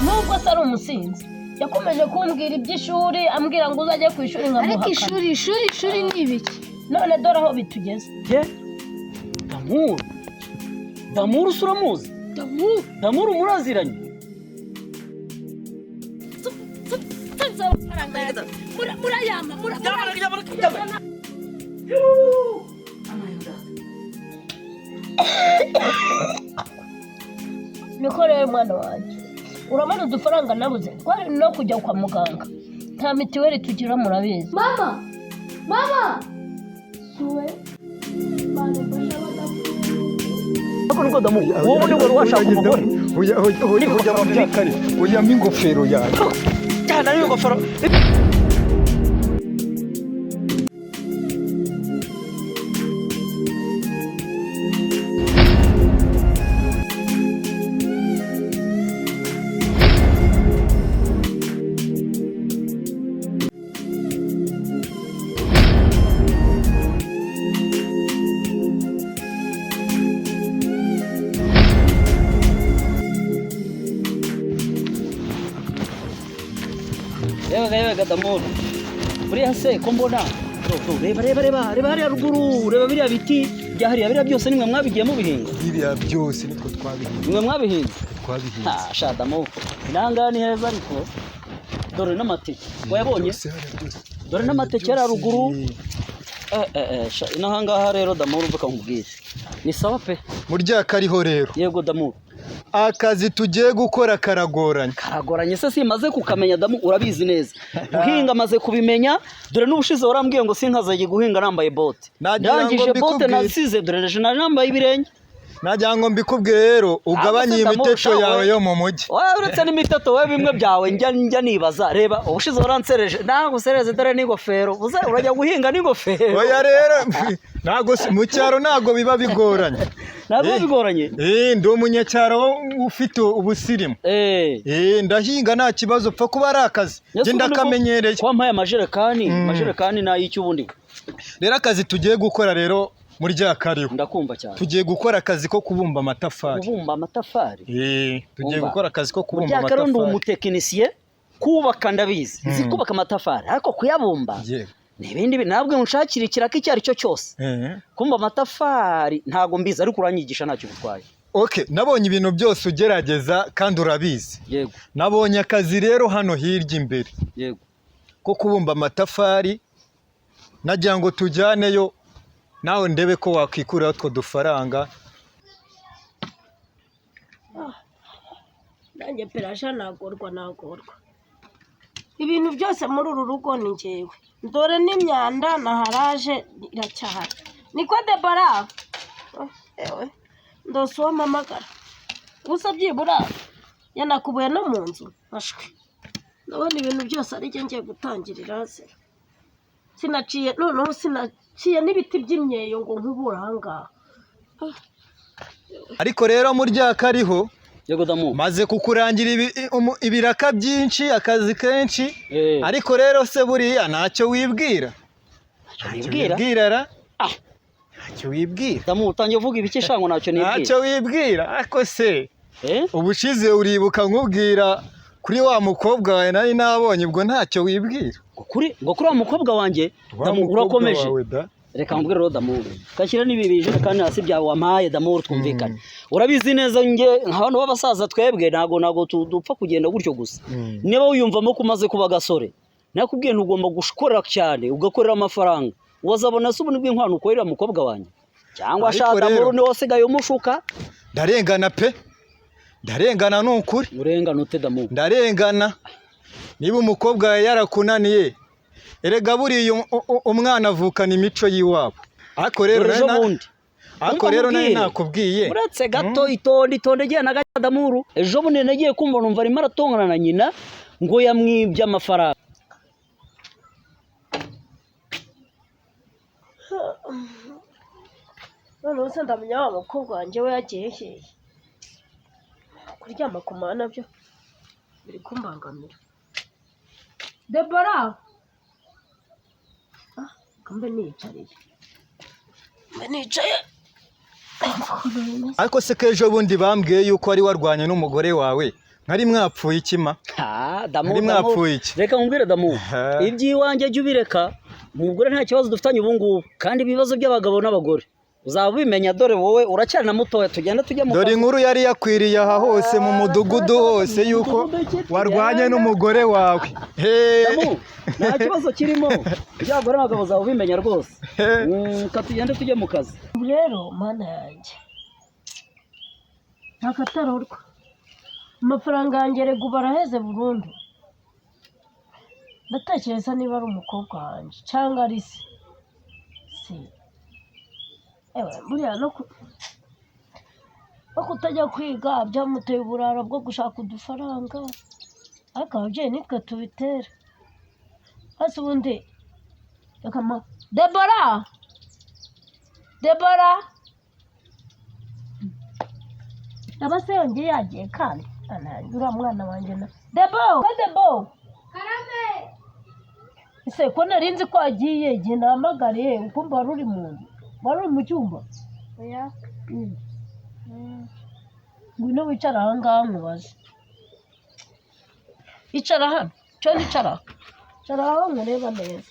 nubwo atari umusinzi yakomeje kumbwira iby'ishuri ambwira ngo uzajye ku ishuri nkamuhakana. Ariko ishuri ni ibiki? None dore aho bitugeze. ye Damuru suramuzi? Damuru muraziranye? Murayama niko rero mwana wanjye urabona udufaranga nabuze twari no kujya kwa muganga nta mitiweli tugira murabizi. Mama Niko Damuru wowe ni wari washaka umugore? Oya mingofero yawe cyane niyo ngofero. Reba Damuru buriya se ko mbona reba hariya ruguru reba biriya biti bya hariya biriya byose nimwe mwabigiye mubihinga? Biriya byose niko twabihinga. Nimwe mwabihinga? Twabihinga. Sha Damuru inanga ni heza ariko dore n'amateke wayabonye? Dore n'amateke ara ruguru. Inahangaha rero Damuru mvuka nkubwire ni sawa pe Murya kariho rero. Yego Damuru Akazi tugiye gukora karagoranye se simaze kukamenya Damu urabizi neza guhinga maze kubimenya dore n'ubushize warambwiye ngo sinkazaje guhinga nambaye bote ndangije bote nasize dore naje nambaye ibirenge nagira ngo mbikubwire rero ugabanye imiteto yawe yo mu mujyi. Uretse n'imiteto we bimwe byawe njya nibaza reba ubushize waransereje nagusereze dore n'ingofero urajya guhinga n'ingofero. Oya rero nago mu cyaro nago biba bigoranye. Ntabwo bigoranye? Ndi umunyacyaro ufite ubusirimu. Ndahinga nta kibazo pfa kuba ari akazi nge ndakamenyereye. Kwampaye amajerekani n'ay'icyo ubundi. Rero akazi tugiye gukora rero Murya kariho. Ndakumva cyane. Tugiye gukora akazi ko kubumba amatafari. Kubumba amatafari? Tugiye gukora akazi ko kubumba amatafari. Murya kariho ndi umutekinisiye kubaka ndabizi. Nzi kubaka amatafari ariko kuyabumba n'ibindi nabwo nshakira ikiraka icyo ari cyo cyose. Kumba amatafari ntago mbizi ariko uranyigisha ntacyo gutwaye. Okay, nabonye ibintu byose ugerageza kandi urabizi. Yego. Nabonye akazi rero hano hirya imbere. Yego. Ko kubumba amatafari nagira ngo tujyaneyo nawe ndebe ko wakwikura utwo dufaranga. Nanjye peraje nagorwa. Ibintu byose muri uru rugo ni njyewe. Dore n'imyanda naharaje iracyahari. Niko Debora. Ndosuwa mamagara. Gusa byibura yanakubuye no mu nzu. Ashwe. Nabona ibintu byose ari ngiye gutangirira se. Sinaciye noneho sinaciye n'ibiti by'imyeyo ngo nkubura ahangaha. Ariko rero Murya kariho. Yego Damu maze kukurangira ibiraka byinshi akazi kenshi. Ariko rero se buriya ntacyo wibwira. Wibwira ntacyo wibwira. Damu utangiye uvuga ibiki shango ntacyo nibwira. Ntacyo wibwira ariko se ubushize uribuka nkubwira kuri wa mukobwa wawe nari nabonye ubwo ntacyo wibwira. Kuri wa mukobwa wanjye Damu urakomeje. Reka mbwira rero Damu kashyira n'ibibije kandi hasi byawe wampaye Damu twumvikane. Urabizi neza nge nk'abantu b'abasaza twebwe nago tudupfa kugenda gutyo gusa. Niba wiyumvamo kumaze kuba gasore nakubwiye ntugomba gushkorera cyane ugakorera amafaranga. Wazabona se ubuni bw'inkwano ukorera mukobwa wanjye cyangwa shaka Damu ni wasigaye umushuka. Ndarengana pe. Ndarengana n'ukuri. Urengana ute Damu? Ndarengana. Niba umukobwa yarakunaniye erega buriya umwana avukana imico yiwabo. Ako rero nari nakubwiye. Uretse gato itonde giye na gato Damuru. Ejo bundi nagiye kumva numva arimo aratongana na nyina ngo yamwibye amafaranga. None se ndamenya wa mukobwa wanjye we yagiye hehe? Kuryama ku mana byo biri kumbangamira. Debora. Kambe nicaye. Ariko se kejo bundi bambwiye yuko ari warwanye n'umugore wawe nkari mwapfuye ikima Damu mwapfuye iki reka nkubwire Damu iby'iwanjye jya ubireka umugore nta kibazo dufitanye ubu ngubu kandi ibibazo by'abagabo n'abagore uzaba ubimenya dore wowe uracyari na mutoya tugenda tujya mu dore inkuru yari yakwiriye aha hose mu mudugudu hose yuko warwanye n'umugore wawe nta kibazo kirimo iby'abagore n'abagabo uzaba ubimenya rwose tugende tujye mu kazi rero mana yanjye ntakatarorwa amafaranga yanjye rego baraheze burundu ndatekereza niba ari umukobwa wanjye cyangwa ari se buriya no kutajya kwiga byamuteye uburara bwo gushaka udufaranga ariko ababyeyi nitwe tubitera hasi ubundi Debora aba se yongeye yagiye kandi uriya mwana wanjye na Debo karame ese ko nari nzi ko agiye igihe nahamagariye ukumva wari uri mu cyumba ngwino wicara aha ngaha nkubaze icara hano cyo nicara aho nkureba neza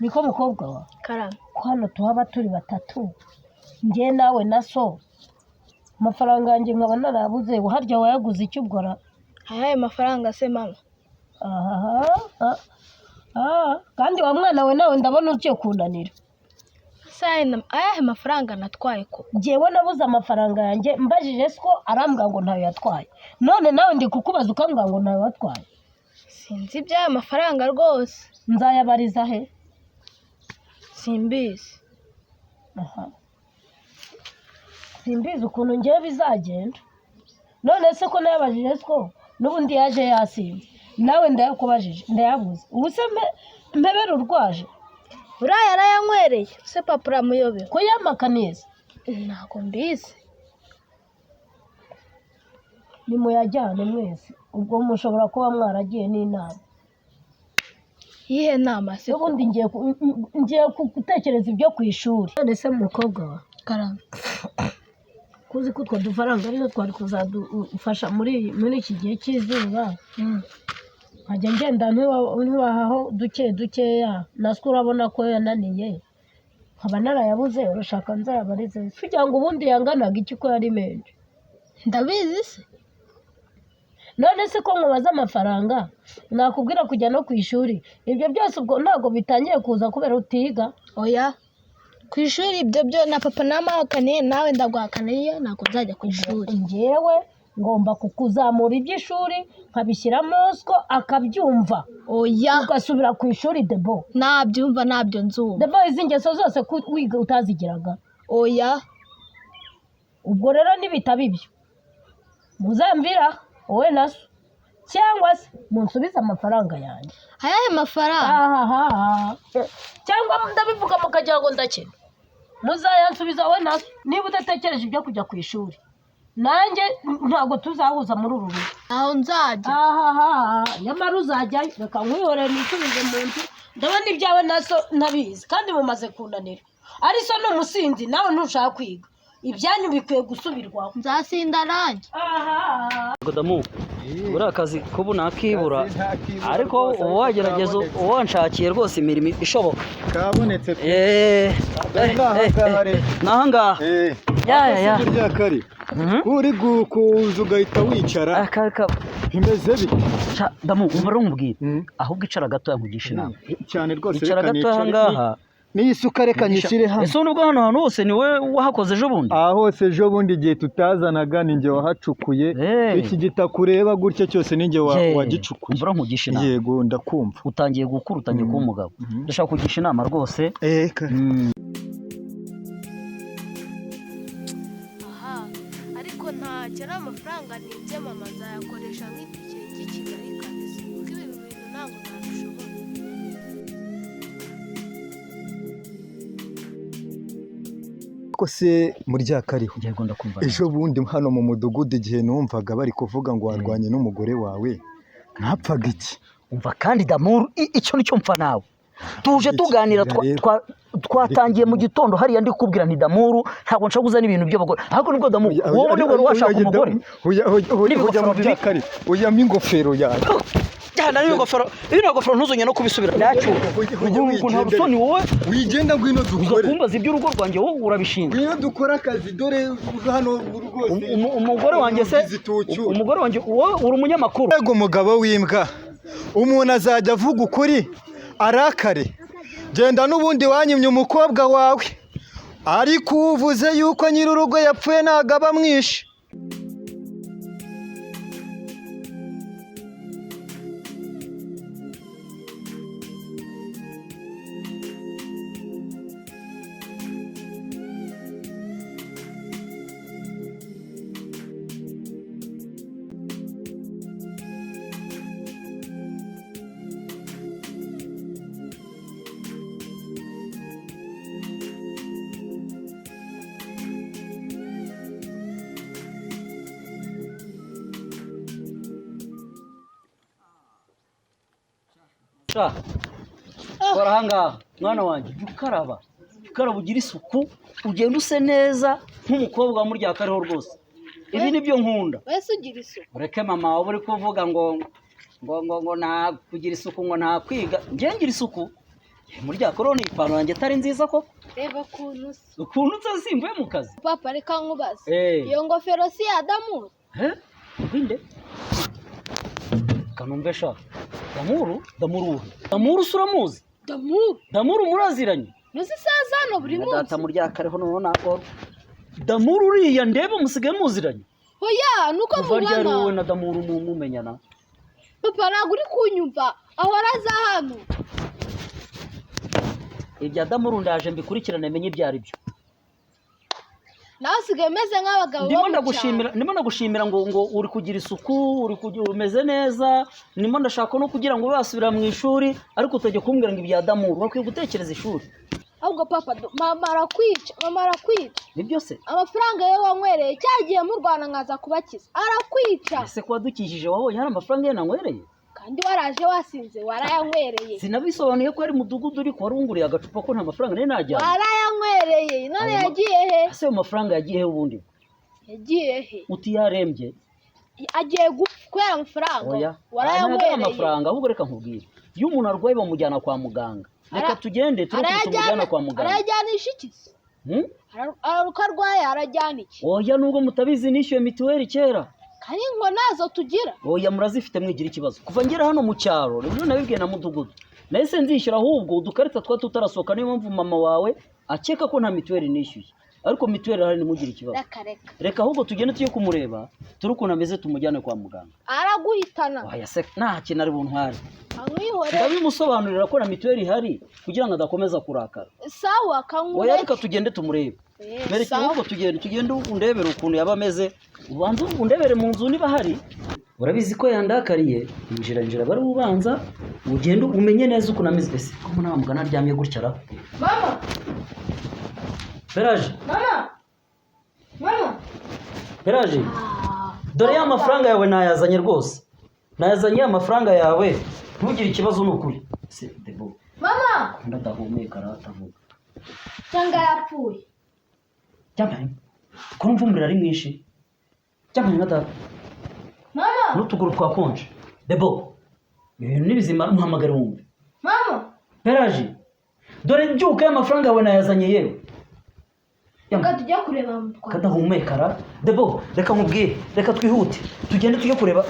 niko mukobwa wa karame ko hano tuhaba turi batatu njye nawe na so amafaranga yanjye nkaba narabuze harya wayaguze icyo ubwora ayahe mafaranga se mama kandi wa mwana we nawe ndabona ugiye kunanira ayahe mafaranga natwaye ko njyewe nabuze amafaranga yanjye mbajije ko arambwira ngo ntayo yatwaye none nawe ndi kukubaza ukambwira ngo ntayo watwaye sinzi iby'aya mafaranga rwose nzayabariza he simbizi simbizi ukuntu ngewe bizagenda none se ko nayabajije ko n'ubundi yaje yasinze nawe ndayakubajije ndayabuze ubu se mbebera urwaje uriya yarayanywereye se papa uramuyobewe ko yamaka neza ntabwo mbizi nimuyajyane mwese ubwo mushobora kuba mwaragiye n'inama iyihe nama se ubundi ngiye gutekereza ibyo ku ishuri none se mukobwa wa karame kuzi ko utwo dufaranga arizo twari kuzadufasha muri iki gihe cy'izuba nkajya ngenda ntiwahaho dukeya natwe urabona ko yananiye nkaba narayabuze urashaka nzayabarize kugira ngo ubundi yanganaga iki ko yari menshi ndabizi se none se ko nkubaza amafaranga nakubwira kujya no ku ishuri ibyo byose ubwo ntabwo bitangiye kuza kubera utiga oya ku ishuri ibyo byo na papa namahakaniye nawe ndaguhakaniye ntabwo nzajya ku ishuri njyewe ngomba kukuzamura iby'ishuri nkabishyiramo ko akabyumva oya ugasubira ku ishuri Debo nabyumva nabyo nzumva Debo izi ngeso zose wiga utazigiraga oya ubwo rero nibitaba ibyo muzamvira wowe na so cyangwa se munsubize amafaranga yanjye ayahe mafaranga cyangwa ndabivuga mukagira ngo ndakena muzayansubiza wowe na so niba udatekereje ibyo kujya ku ishuri nanjye ntabwo tuzahuza muri uru rugo aho nzajya nyamara uzajyayo reka nkwihorere nisubize mu nzu ndabona ibyawe na so ntabizi kandi mumaze kunanira ari so ni umusinzi nawe ntushaka kwiga ibyanyu bikwiye gusubirwaho nzasinda nanjye Damu buriya akazi kubu nakibura ariko wagerageza uwanshakiye rwose imirimo ishoboka kabonetse naha ngaha ya kare uri kuza ugahita wicara bimeze bite Damu umva rumubwira ahubwo icara gato yankugisha inama cyane rwose icara gato aha ngaha n'iyi suka reka nyishyire hano ese nubwo hano hantu hose ni wowe wahakoze ejo bundi aha hose ejo bundi igihe tutazanaga ni njye wahacukuye iki gitaka ureba gutya cyose ni njye wagicukuye umva nkugisha inama yego ndakumva utangiye gukura utangiye kuba umugabo ndashaka kugisha inama rwose ariko ntacyo ari amafaranga nibye mama nzayakoresha nk'itike ry'ikigali kabisa kuko ibi bintu ntabwo nabishobora ko se muri rya kariho ejo bundi hano mu mudugudu igihe numvaga bari kuvuga ngo warwanye n'umugore wawe ntapfaga iki umva kandi Damu icyo nicyo mpfa nawe tuje tuganira twatangiye mu gitondo hariya ndi kubwira nti Damuru ntabwo nshaka kuzana ibintu by'abagore ahubwo nibwo Damuru wowe nibwo washaka umugore oya ingofero yawe cyane iyo ngofero ntuzonye no kubisubira nacu nta rusoni wowe wigenda ngwino dukore kumbaza iby'urugo rwanjye wowe urabishinzwe ngwino dukora akazi dore hano rwose umugore wanjye se umugore wanjye wowe uri umunyamakuru yego umugabo w'imbwa umuntu azajya avuga ukuri arakare genda n'ubundi wanyimye umukobwa wawe ariko uvuze yuko nyir'urugo yapfuye ntabwo aba amwishe kora ahangaha mwana wanjye ukaraba ugira isuku ugenda use neza nk'umukobwa wa Muryakariho rwose ibi nibyo nkunda wese ugira isuku ureke mama wawe uri kuvuga ngo nta kugira isuku ngo nta kwiga njye ngira isuku Muryakariho ni ipantaro yanjye atari nziza koko reba ukuntu utasimbuye mu kazi papa reka nkubaze iyo ngofero si ya Damuru ubinde kanumve sha Damuru suramuzi Damuru muraziranye nuzi saza hano buri munsi data Muryakariho none nako Damuru uriya ndebe musigaye muziranye oya nuko mubona wowe na Damuru mumenyana papa ntabwo uri kunyumva ahora aza hano ibya Damuru ndaje mbikurikirane menye ibyo ari byo nawe usigaye umeze nk'abagabo ndimo ndagushimira ngo uri kugira isuku umeze neza ndimo ndashaka no kugira ngo basubira mu ishuri ariko utajya kumbwira ngo ibya Damuru bakwiye gutekereza ishuri ahubwo papa mama arakwica nibyo se amafaranga ye wanywereye cyagiye mu Rwanda nkaza kubakiza arakwica ese kuba dukijije wabonye hari amafaranga ye nanywereye kandi waraje wasinze warayanywereye sinabisobanuye ko ari mudugudu uri warunguriye agacupa ko nta mafaranga nari najyana warayanywereye none yagiye he ese ayo mafaranga yagiye he ubundi yagiye he uti yarembye agiye gupfa kubera amafaranga warayanywereye amafaranga ahubwo reka nkubwire iyo umuntu arwaye bamujyana kwa muganga reka tugende tumujyana kwa muganga arajyanisha iki araruka arwaye arajyana iki oya nubwo mutabizi nishyuye mituweli kera kandi ngo nazo tugira oya murazifite mwigira ikibazo kuva ngera hano mu cyaro rero nabibwiye na mudugudu nahise nzishyura ahubwo udukarita twa tutarasohoka niyo mpamvu mama wawe akeka ko nta mituweli nishyuye ariko mituweli hari nimugire ikibazo reka ahubwo tugende tujye kumureba turi ukuntu ameze tumujyane kwa muganga araguhitana oya se nta kintu ari buntware amwihore ndabimusobanurira ko na mituweli ihari kugira ngo adakomeza kurakara sawa kangu oya reka tugende tumurebe mereke ahubwo tugende undebere ukuntu yaba ameze ubanza undebere mu nzu niba hari urabizi ko yandakariye injira bari ubanza ugende umenye neza ukuntu ameze ese ko nta mugana aryamye gutya ra mama Peraje mama Peraje dore ya mafaranga yawe nayazanye rwose nayazanye amafaranga yawe ntugire ikibazo n'ukuri se debo mama ndadahumeka aratavuga cyangwa yapfuye cyamanye ko numva umuriro ari mwinshi cyamanye nada mama n'utuguru twakonje debo ibintu nibizima muhamagara wumve mama Peraje dore byuka y'amafaranga yawe nayazanye yewe Reka tujya kureba mutwara kadahumekara debo reka nkubwire reka twihute tugende tujye kureba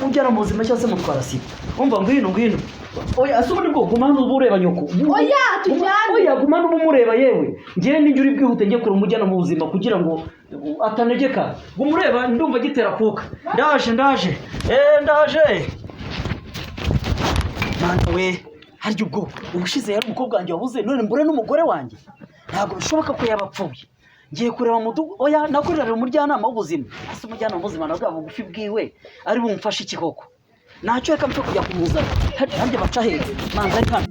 ujyana mu buzima cyangwa se mutwara sibo umva ngwino oya asubira bwo gumana ubureba nyoko oya tujyane oya gumana umureba yewe ngiye ninjye uri bwihute njye kure umujyana mu buzima kugira ngo atanegeka gumureba ndumva gitera kuka ndaje ndaje mana we harya ubushize yari umukobwa wanjye wabuze none mbure n'umugore wanjye ntabwo bishoboka ko yabapfuye ngiye kureba mudugu oya nakorera umujyanama w'ubuzima ase umujyanama w'ubuzima nabwo bugufi bwiwe ari bumfashe iki koko ntacyo reka mpfe kujya kumuzana harya baca hehe manza ari hano